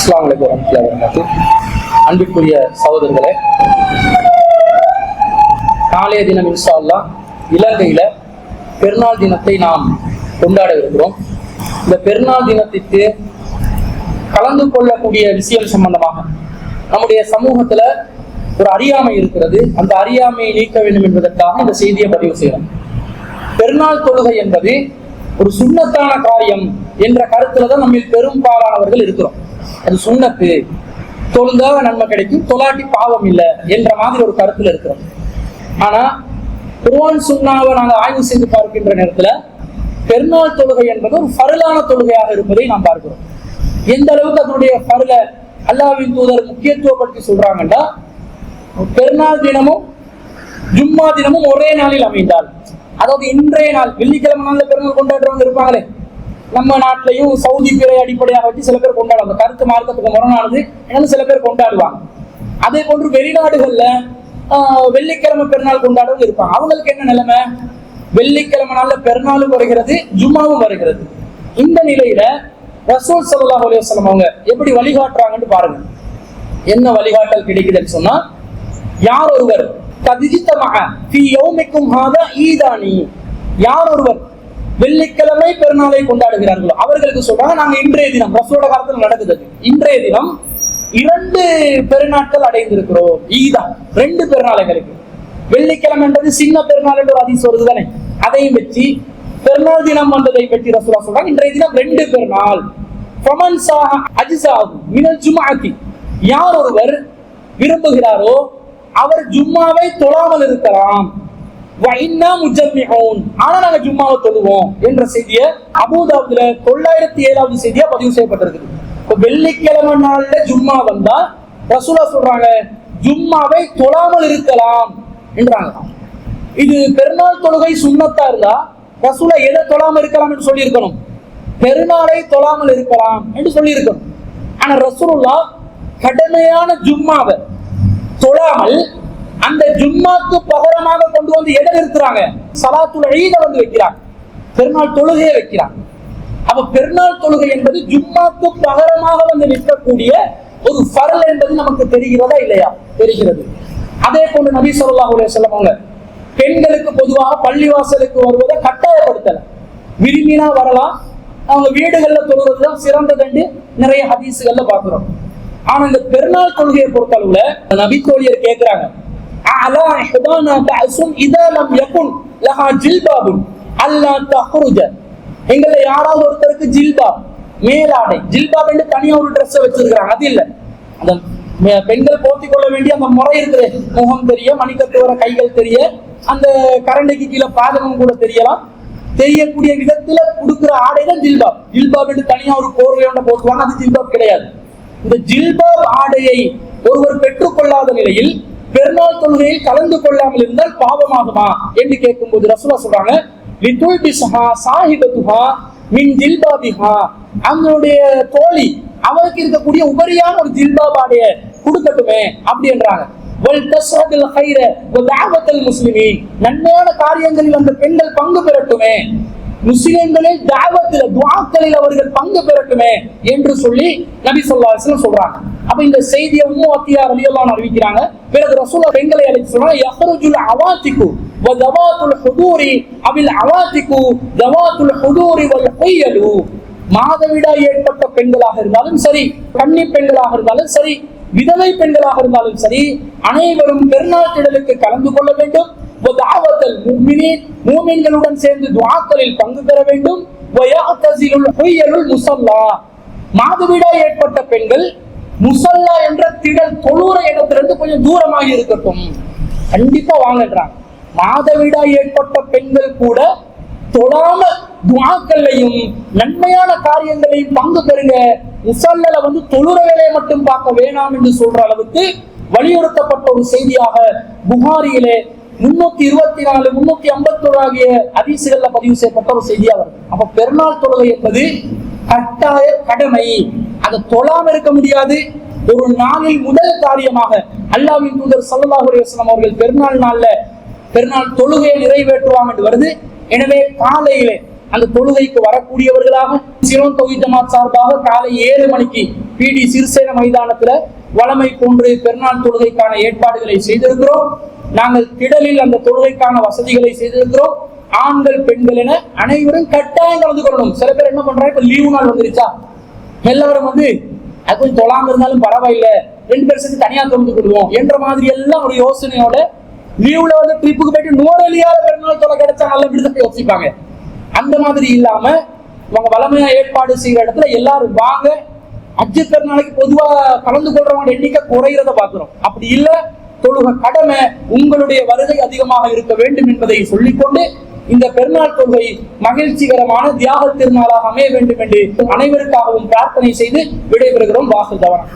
அஸ்ஸலாமு அலைக்கும் வரஹ்மத்துல்லாஹி வபரகாத்துஹு. அன்பிற்குரிய சகோதரர்களே, நாளைய தினம் இன்ஷா அல்லாஹ் இலங்கையில பெருநாள் தினத்தை நாம் கொண்டாட இருக்கிறோம். இந்த பெருநாள் தினத்திற்கு கலந்து கொள்ளக்கூடிய விஷயம் சம்பந்தமாக நம்முடைய சமூகத்துல ஒரு அறியாமை இருக்கிறது. அந்த அறியாமையை நீக்க வேண்டும் என்பதற்காக இந்த செய்தியை பதிவு செய்யணும். பெருநாள் தொழுகை என்பது ஒரு சுன்னத்தான காரியம் என்ற கருத்துல தான் நம்ம பெரும்பாலானவர்கள் இருக்கிறோம். அது சுன்னத்து, தொழுதாக நன்மை கிடைக்கும், தொலாட்டி பாவம் இல்லை என்ற மாதிரி ஒரு கருத்துல இருக்கிறோம். ஆனா குர்ஆன் சுன்னாவை நாங்கள் ஆய்வு செய்து பார்க்கின்ற நேரத்துல பெருநாள் தொழுகை என்பது ஒரு ஃபர்லான தொழுகையாக இருப்பதை நாம் பார்க்கிறோம். எந்த அளவுக்கு அதனுடைய ஃபர்ல அல்லாஹ்வின் தூதர் முக்கியத்துவப்படுத்தி சொல்றாங்கன்னா, பெருநாள் தினமும் ஜும்மா தினமும் ஒரே நாளில் அமைந்தால், அதாவது இன்றைய நாள் வெள்ளிக்கிழமை நாள்ல பெருநாள் கொண்டாடுறவங்க இருப்பாங்களே, நம்ம நாட்டிலையும் சவுதி பிறை அடிப்படையாக வச்சு சில பேர் கொண்டாடுவாங்க. கருத்து மார்க்கத்துக்கு முரணானது என்னன்னு சில பேர் கொண்டாடுவாங்க. அதே போன்று வெளிநாடுகள்ல வெள்ளிக்கிழமை பெருநாள் கொண்டாடுறவங்க இருப்பாங்க. அவங்களுக்கு என்ன நிலைமை? வெள்ளிக்கிழமை நாள்ல பெருநாளும் வருகிறது, ஜும்மாவும் வருகிறது. இந்த நிலையில ரசூல் ஸல்லல்லாஹு அலைஹி வஸல்லம் அவங்க எப்படி வழிகாட்டுறாங்கன்னு பாருங்க. என்ன வழிகாட்டல் கிடைக்குதுன்னு சொன்னா, யார் ஒருவர் யார் ஒருவர் வெள்ளிக்கிழமை பெருநாளை கொண்டாடுகிறார்களோ அவர்களுக்கு சொல்றாங்க, நாங்க இன்றைய தினம் ரசூலோட காலத்துல நடக்குது, இன்றைய தினம் 2 பெருநாட்கள் அடைந்திருக்கிறோம். ஈதா 2 பெருநாளைகளுக்கு. வெள்ளிக்கிழமை என்றது சின்ன பெருநாள் என்று ஒரு ஹதீஸ் வருது தானே, அதையும் வச்சு பெருநாள் தினம் வந்ததை பற்றி ரசூலா சொல்றாங்க, இன்றைய தினம் 2 பெருநாள். ஃபமன் ஸாஹ அஜ்ஸாஹு மினல் ஜும்ஆத்தி, யார் ஒருவர் விரும்புகிறாரோ அவர் ஜும்மாவை தொழாமல் இருக்கலாம். ஆனா நாங்க ஜும்மாவை தொழுவோம் என்ற செய்தியை அபூதாவுதுல 907வது செய்தியா பதிவு செய்யப்பட்டிருக்கு. வெள்ளிக்கிழமை நாள்ல ஜும்மா வந்தா ரசூலா சொல்றாங்க ஜும்மாவை தொழாமல் இருக்கலாம் என்றாங்க. இது பெருநாள் தொழுகை சுன்னத்தா இருந்தா ரசூலா எதை தொழாமல் இருக்கலாம் என்று சொல்லி இருக்கணும்? பெருநாளை தொழாமல் இருக்கலாம் என்று சொல்லி இருக்கணும். ஆனா ரசூலுல்லாஹ் கடமையான ஜும்மாவை தொழாமல் அந்த ஜும்மாக்கு பகரமாக கொண்டு வந்து எதை நிறுத்துறாங்க? ஸலாத்துல் ஈத வந்து வைக்கிறாங்க, பெருநாள் தொழுகையை வைக்கிறாங்க. அப்ப பெருநாள் தொழுகை என்பது ஜும்மாக்கு பகரமாக வந்து நிற்கக்கூடிய ஒரு ஃபர்ல் என்பது நமக்கு தெரிகிறதா இல்லையா? தெரிகிறது. அதே போன்று நபி ஸல்லல்லாஹு அலைஹி வஸல்லம் அவங்க பெண்களுக்கு பொதுவாக பள்ளிவாசலுக்கு வருவதை கட்டாயப்படுத்தல, விரும்பினா வரலாம், அவங்க வீடுகள்ல தொழுவதுதான் சிறந்ததுன்னு நிறைய ஹதீஸ்கள்ல பாக்குறோம். ஆனா இந்த பெருநாள் தொழுகையை பொறுத்த அளவுல நபி தோழியர் கேட்கிறாங்க, அலா இஹ்தானா தஅசும் இதா லம் யகுன் லஹா ஜில்பாபுன் அல்லா தஹ்ருஜ, எங்கள்ல யாராவது ஒருத்தருக்கு ஜில்பாப் மேலாடை, ஜில்பாப் என்று தனியா ஒரு ட்ரெஸ் வச்சிருக்காங்க, அது இல்ல, அந்த பெண்கள் போர்த்திக் கொள்ள வேண்டிய அந்த முறை இருக்குது, முகம் தெரிய, மணிக்கட்டு வர கைகள் தெரிய, அந்த கரண்டைக்கு கீழே பாதகம் கூட தெரியலாம், தெரியக்கூடிய விதத்துல கொடுக்கிற ஆடை தான் ஜில்பாப். ஜில்பாப் என்று தனியா ஒரு போர்வையோட போட்டுவாங்க, அது ஜில்பாப் கிடையாது. இந்த ஜில்பாப் ஆடையை ஒருவர் பெற்றுக் கொள்ளாத நிலையில் பெருநாள் தொழுகையில் கலந்து கொள்ளாமல் இருந்தால் பாவமாகுமா என்று கேட்கும் போது ரசூலா சொல்றாங்க, லிதுல்பிஸ்ஹா சாஹிபத்துஹா மின் ஜில்பாபிஹா, அவங்களுடைய தோழி அவருக்கு இருக்கக்கூடிய உபரியான ஒரு ஜில்பாப் ஆடைய கொடுக்கட்டுமே அப்படின்றாங்க. வல் தஸ்ஹதுல் கைர வ தஅவத்துல் முஸ்லிமீன், நன்மையான காரியங்களில் அந்த பெண்கள் பங்கு பெறட்டுமே, முஸ்லிம்களில் தாவத்துல துஆக்களில் அவர்கள் பங்கு பெறட்டுமே என்று சொல்லி நபி ஸல்லல்லாஹு அலைஹி வஸல்லம் சொல்றாங்க. அப்ப இந்த செய்தியை உம்மு அத்தியா ரலியல்லாஹு அன்ஹா அறிவிக்கிறாங்க. பிறகு ரசூலுல்லாஹ் பெண்களை அழைத்து சொன்னாங்க, யஹ்ருஜுல் அவாத்திகு வ தவாத்துல் ஹுதூரி அபில் அவாத்திகு தவாத்துல் ஹுதூரி வல் ஹுயலு, மாதவிடாய் ஏற்பட்ட பெண்களாக இருந்தாலும் சரி, கன்னி பெண்களாக இருந்தாலும் சரி, விதவை பெண்களாக இருந்தாலும் சரி, அனைவரும் பெருநாள் திடலுக்கு கலந்து கொள்ள வேண்டும். மூமின்களுடன் சேர்ந்து துஆக்களில் பங்கு பெற வேண்டும். மாதவிடாய் ஏற்பட்ட பெண்கள் முசல்லா என்ற திடல் தொழுற இடத்திலிருந்து கொஞ்சம் தூரமாக இருக்கட்டும், கண்டிப்பா வாங்கன்றாங்க. மாதவிடாய் ஏற்பட்ட பெண்கள் கூட தொழாம துஆக்களையும் நன்மையான காரியங்களையும் பங்கு பெறுங்க, முசல்லல வந்து தொழுற வேலையை மட்டும் பார்க்க வேணாம் என்று சொல்ற அளவுக்கு வலியுறுத்தப்பட்ட ஒரு செய்தியாக புகாரியிலே 324 351 ஆகிய ஹதீஸ்கள்ல பதிவு செய்யப்பட்ட ஒரு செய்தியா வருது. அப்ப பெருநாள் தொழுகை என்பது கட்டாய கடமை, அதை தொழாம இருக்க முடியாது. ஒரு நாளில் முதல் காரியமாக அல்லாஹ்வின் தூதர் ஸல்லல்லாஹு அலைஹி வஸல்லம் அவர்கள் பெருநாள் நாள்ல பெருநாள் தொழுகையை நிறைவேற்றுவாங்க என்று வருது. எனவே காலையிலே அந்த தொழுகைக்கு வரக்கூடியவர்களாக சிலோன் தொகுதி ஜமாத் சார்பாக காலை 7 மணிக்கு PD சிறிசேன மைதானத்துல வளமை போன்று பெருநாள் தொழுகைக்கான ஏற்பாடுகளை செய்திருக்கிறோம். நாங்கள் திடலில் அந்த தொழுகைக்கான வசதிகளை செய்திருக்கிறோம். ஆண்கள் பெண்கள் என அனைவரும் கட்டாயம் கலந்து கொள்ளணும். சில பேர் என்ன பண்றாங்க, இப்ப லீவு நாள் வந்துருச்சா எல்லாரும் அது கொஞ்சம் தொழாம இருந்தாலும் பரவாயில்லை, 2 பேர் சேர்ந்து தனியா தொழுது கொள்வோம் என்ற மாதிரி எல்லாம் ஒரு யோசனையோட லீவ்ல ட்ரிப்புக்கு போயிட்டு நூறலியால பெருநாள் தொலை கிடைச்சா நல்ல விடுதலை யோசிப்பாங்க. அந்த மாதிரி இல்லாம அவங்க வளமையா ஏற்பாடு செய்யற இடத்துல எல்லாரும் வாங்க. ஹஜ்ஜு பெருநாளைக்கு பொதுவா கலந்து கொள்றவங்க எண்ணிக்கை குறைகிறத பாக்குறோம். அப்படி இல்ல, தொழுகை கடமை, உங்களுடைய வருகை அதிகமாக இருக்க வேண்டும் என்பதை சொல்லிக்கொண்டு இந்த பெருநாள் தொழுகை மகிழ்ச்சிகரமான தியாக திருநாளாக அமைய வேண்டும் என்று அனைவருக்காகவும் பிரார்த்தனை செய்து விடைபெறுகிறோம். வாசல் தவறாக